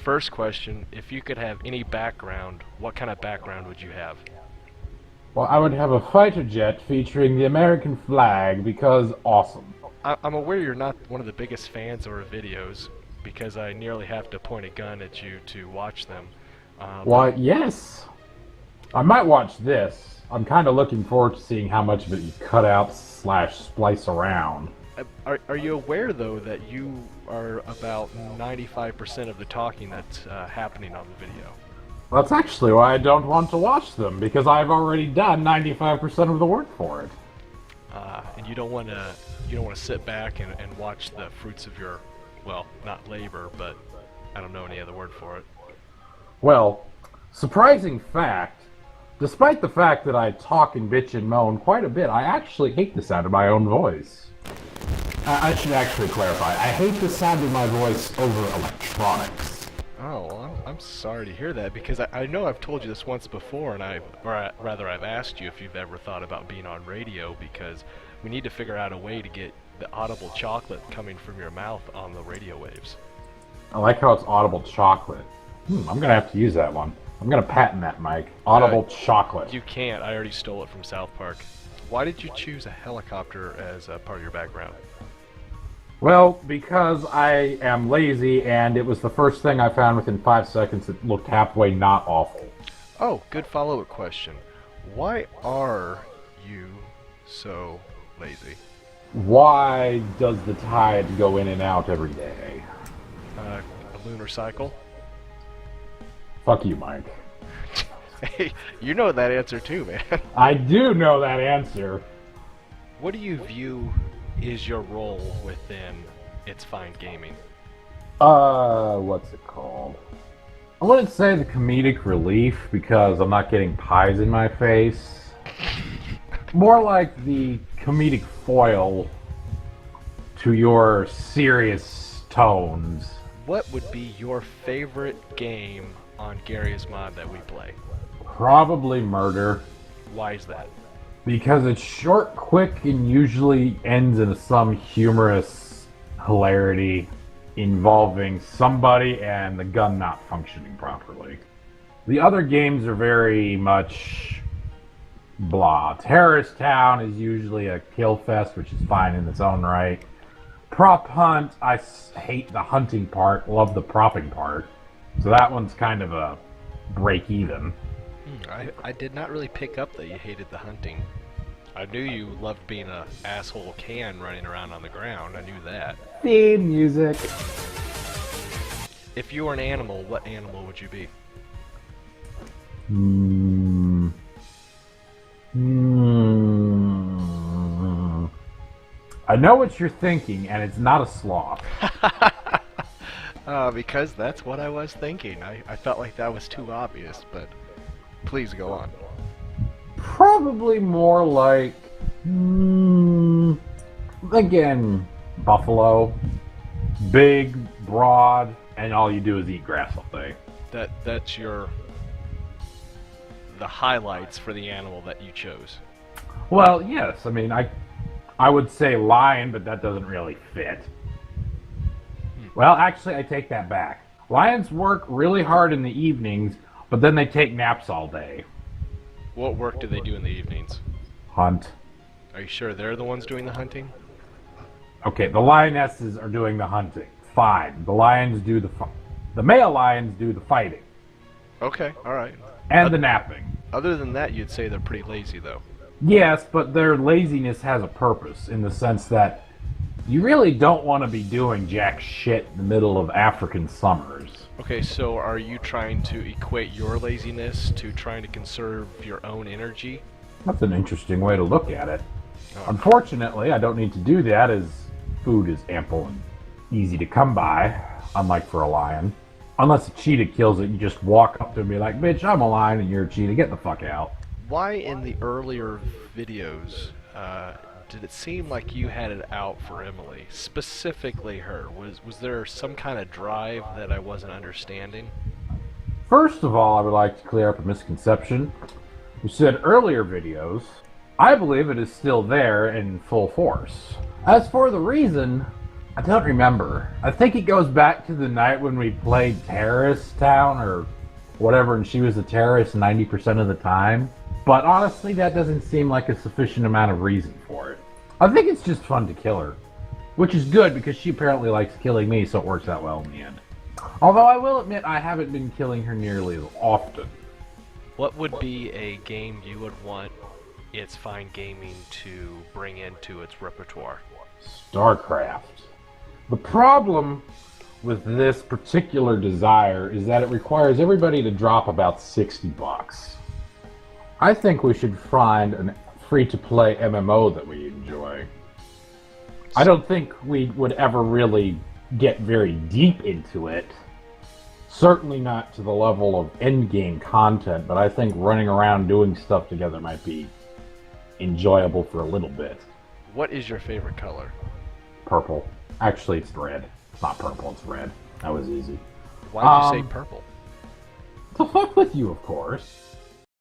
First question, if you could have any background, what kind of background would you have? Well, I would have a fighter jet featuring the American flag because awesome. I'm aware you're not one of the biggest fans of our videos because I nearly have to point a gun at you to watch them. Why, yes. I might watch this. I'm kind of looking forward to seeing how much of it you cut out slash splice around. Are you aware, though, that you are about 95% of the talking that's happening on the video? That's actually why I don't want to watch them, because I've already done 95% of the work for it. And you don't want to sit back and watch the fruits of your, well, not labor, but I don't know any other word for it. Well, surprising fact, despite the fact that I talk and bitch and moan quite a bit, I actually hate the sound of my own voice. I should actually clarify. I hate the sound of my voice over electronics. Oh, well, I'm sorry to hear that because I know I've told you this once before, and I've asked you if you've ever thought about being on radio because we need to figure out a way to get the audible chocolate coming from your mouth on the radio waves. I like how it's audible chocolate. I'm gonna have to use that one. I'm gonna patent that, Mike. Audible chocolate. You can't. I already stole it from South Park. Why did you choose a helicopter as a part of your background? Well, because I am lazy, and it was the first thing I found within 5 seconds that looked halfway not awful. Oh, good follow-up question. Why are you so lazy? Why does the tide go in and out every day? A lunar cycle? Fuck you, Mike. Hey, you know that answer too, man. I do know that answer. What do you view is your role within It's Fine Gaming? What's it called? I wouldn't say the comedic relief because I'm not getting pies in my face. More like the comedic foil to your serious tones. What would be your favorite game on Gary's Mod that we play? Probably murder. Why is that? Because it's short, quick, and usually ends in some humorous hilarity involving somebody and the gun not functioning properly. The other games are very much blah. Terrorist Town is usually a kill fest, which is fine in its own right. Prop Hunt, I hate the hunting part, love the propping part. So that one's kind of a break even. I did not really pick up that you hated the hunting. I knew you loved being a asshole can running around on the ground. I knew that. Theme music. If you were an animal, what animal would you be? I know what you're thinking, and it's not a sloth. Because that's what I was thinking. I felt like that was too obvious, but please go on. Probably more like, again, buffalo. Big, broad, and all you do is eat grass all day. That's the highlights for the animal that you chose. Well, yes. I mean, I would say lion, but that doesn't really fit. Well, actually, I take that back. Lions work really hard in the evenings, but then they take naps all day. What work do they do in the evenings? Hunt. Are you sure they're the ones doing the hunting? Okay, the lionesses are doing the hunting. Fine. The lions do the male lions do the fighting. Okay, alright. And the napping. Other than that, you'd say they're pretty lazy, though. Yes, but their laziness has a purpose in the sense that you really don't want to be doing jack shit in the middle of African summers. Okay, so are you trying to equate your laziness to trying to conserve your own energy? That's an interesting way to look at it. Unfortunately, I don't need to do that as food is ample and easy to come by, unlike for a lion. Unless a cheetah kills it, you just walk up to it and be like, bitch, I'm a lion and you're a cheetah, get the fuck out. Why in the earlier videos did it seem like you had it out for Emily? Specifically her. Was there some kind of drive that I wasn't understanding? First of all, I would like to clear up a misconception. You said earlier videos. I believe it is still there in full force. As for the reason, I don't remember. I think it goes back to the night when we played Terrorist Town or whatever, and she was a terrorist 90% of the time. But honestly, that doesn't seem like a sufficient amount of reason for it. I think it's just fun to kill her. Which is good, because she apparently likes killing me, so it works out well in the end. Although I will admit, I haven't been killing her nearly as often. What would be a game you would want It's Fine Gaming to bring into its repertoire? StarCraft. The problem with this particular desire is that it requires everybody to drop about $60. I think we should find a free-to-play MMO that we enjoy. I don't think we would ever really get very deep into it. Certainly not to the level of endgame content, but I think running around doing stuff together might be enjoyable for a little bit. What is your favorite color? Purple. Actually, it's red. It's not purple, it's red. That was easy. Why did you say purple? To fuck with you, of course.